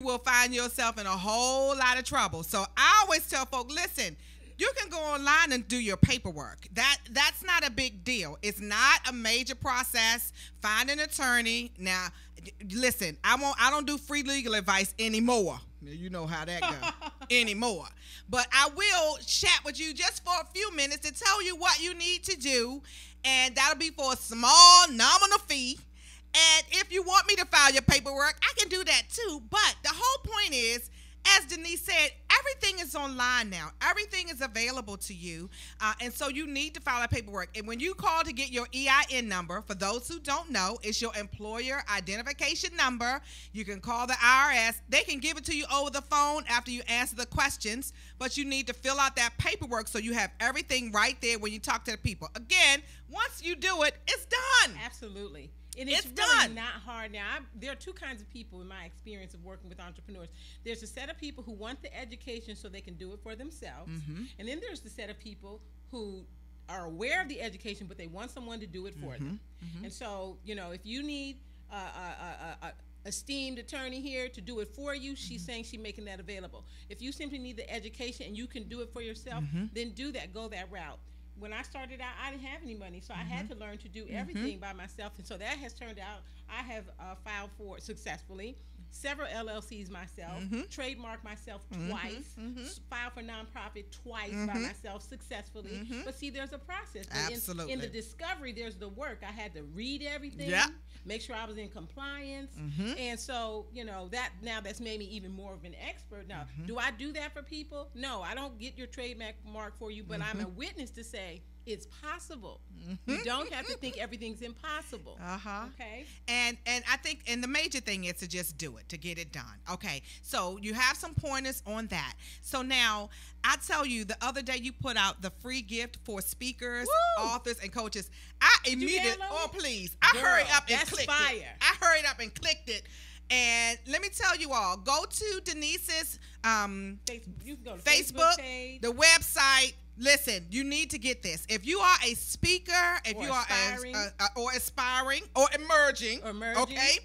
you will find yourself in a whole lot of trouble. So I always tell folks, listen, you can go online and do your paperwork. That's not a big deal. It's not a major process. Find an attorney. Now, listen, I don't do free legal advice anymore. You know how that goes. Anymore. But I will chat with you just for a few minutes to tell you what you need to do, and that'll be for a small nominal fee. And if you want me to file your paperwork, I can do that too. But the whole point is, as Denise said, everything is online now. Everything is available to you. And so you need to file that paperwork. And when you call to get your EIN number, for those who don't know, it's your employer identification number. You can call the IRS. They can give it to you over the phone after you answer the questions. But you need to fill out that paperwork so you have everything right there when you talk to the people. Again, once you do it, it's done. Absolutely. And it's really done. not hard now. There are two kinds of people in my experience of working with entrepreneurs. There's a set of people who want the education so they can do it for themselves. And then there's the set of people who are aware of the education, but they want someone to do it for them. And so, if you need a esteemed attorney here to do it for you, she's saying she's making that available. If you simply need the education and you can do it for yourself, then do that. Go that route. When I started out, I didn't have any money, so I had to learn to do everything by myself. And so that has turned out, I have filed for successfully several LLCs myself, trademarked myself twice, filed for nonprofit twice by myself successfily. But see, there's a process. Absolutely. In the discovery, there's the work. I had to read everything, make sure I was in compliance. And so, that's made me even more of an expert. Now, do I do that for people? No, I don't get your trademark mark for you, but I'm a witness to say, it's possible. You don't have to think everything's impossible. Okay. And I think, and the major thing is to just do it, to get it done. Okay. So you have some pointers on that. So now, I tell you, the other day you put out the free gift for speakers, authors, and coaches. I immediately, please, I hurried up and clicked it. I hurried up and clicked it. And let me tell you all, go to Denise's Facebook page, the website. Listen, you need to get this. If you are a speaker, or aspiring or emerging, okay,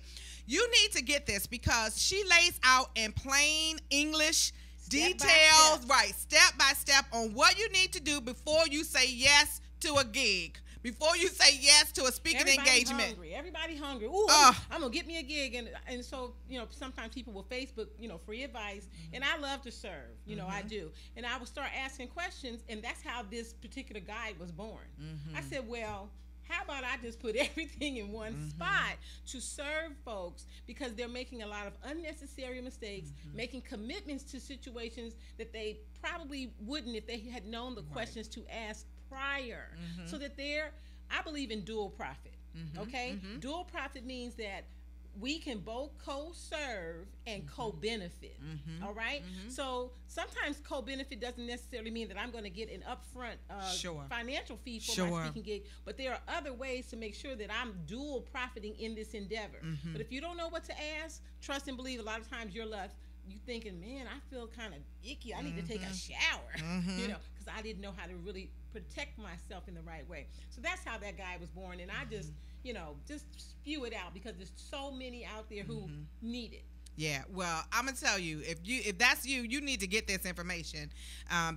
you need to get this because she lays out in plain English details, step by step on what you need to do before you say yes to a gig. Before you say yes to a speaking engagement. Everybody hungry. Ooh, I'm going to get me a gig. And so, sometimes people will Facebook, free advice. And I love to serve. I do. And I would start asking questions. And that's how this particular guide was born. I said, well, how about I just put everything in one spot to serve folks because they're making a lot of unnecessary mistakes, making commitments to situations that they probably wouldn't if they had known the questions to ask prior, so that I believe in dual profit. Okay, dual profit means that we can both co-serve and co-benefit. All right. So sometimes co-benefit doesn't necessarily mean that I'm going to get an upfront financial fee for my speaking gig, but there are other ways to make sure that I'm dual profiting in this endeavor. But if you don't know what to ask, trust and believe. A lot of times you're left. You thinking, man, I feel kind of icky. I need to take a shower, because I didn't know how to really protect myself in the right way. So that's how that guy was born. And I just, just spew it out because there's so many out there who need it. Yeah, well, I'm gonna tell you, if that's you, you need to get this information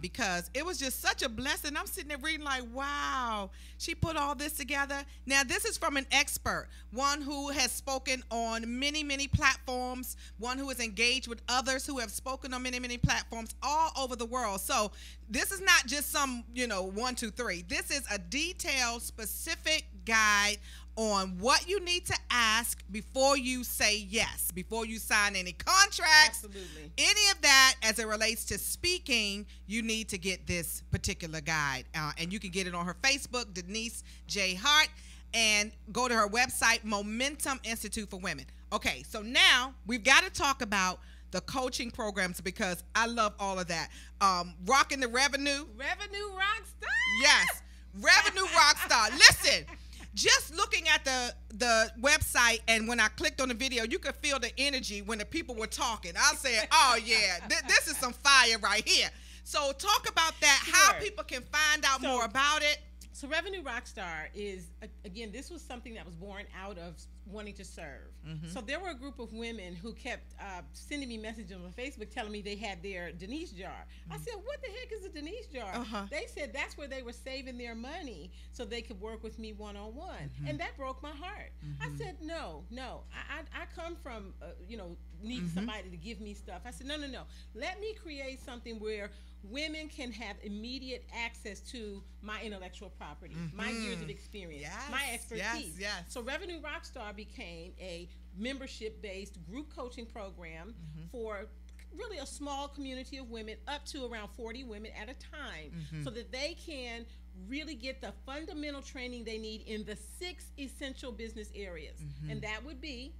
because it was just such a blessing. I'm sitting there reading like, wow, she put all this together. Now, this is from an expert, one who has spoken on many, many platforms, one who is engaged with others who have spoken on many, many platforms all over the world. So this is not just some, 1, 2, 3. This is a detailed, specific guide on what you need to ask before you say yes, before you sign any contracts. Absolutely. Any of that as it relates to speaking, you need to get this particular guide. And you can get it on her Facebook, Denise J. Hart, and go to her website, Momentum Institute for Women. Okay, so now we've got to talk about the coaching programs because I love all of that. Rocking the Revenue. Revenue Rockstar. Yes, Revenue Rockstar. Listen. Just looking at the website and when I clicked on the video, you could feel the energy when the people were talking. I said, oh, yeah, this is some fire right here. So talk about that, how people can find out more about it. So Revenue Rockstar is, again, this was something that was born out of wanting to serve. So there were a group of women who kept sending me messages on Facebook telling me they had their Denise jar. I said, what the heck is a Denise jar? They said that's where they were saving their money so they could work with me one-on-one. And that broke my heart. I said, no. I come from, needing somebody to give me stuff. I said, no. Let me create something where women can have immediate access to my intellectual property, my years of experience, my expertise. So Revenue Rockstar became a membership-based group coaching program for really a small community of women, up to around 40 women at a time, so that they can really get the fundamental training they need in the 6 essential business areas. And that would be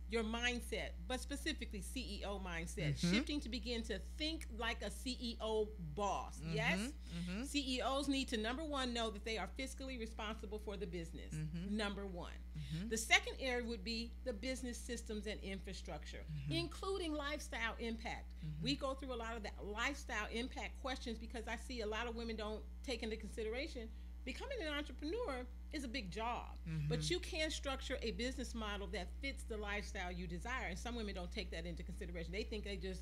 your mindset, but specifically CEO mindset, shifting to begin to think like a CEO boss. Yes? CEOs need to, number one, know that they are fiscally responsible for the business. Number one. The second area would be the business systems and infrastructure, including lifestyle impact. We go through a lot of that lifestyle impact questions because I see a lot of women don't take into consideration becoming an entrepreneur is a big job, but you can structure a business model that fits the lifestyle you desire. And some women don't take that into consideration. They think they just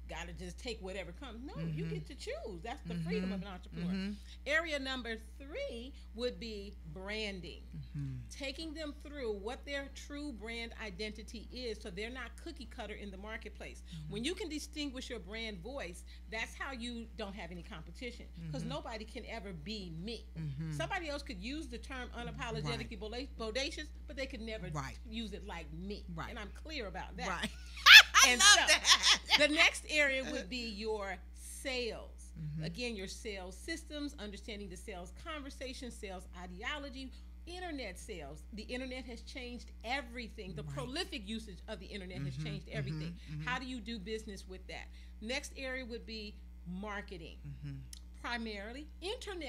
got to just take whatever comes. No, you get to choose. That's the freedom of an entrepreneur. Area number 3 would be branding. Taking them through what their true brand identity is so they're not cookie cutter in the marketplace. When you can distinguish your brand voice, that's how you don't have any competition, because nobody can ever be me. Somebody else could use the term unapologetically bodacious, but they could never use it like me. And I'm clear about that. I love that. The next area would be your sales. Again, your sales systems, understanding the sales conversation, sales ideology, internet sales. The internet has changed everything. The prolific usage of the internet has changed everything. How do you do business with that? Next area would be marketing. Primarily internet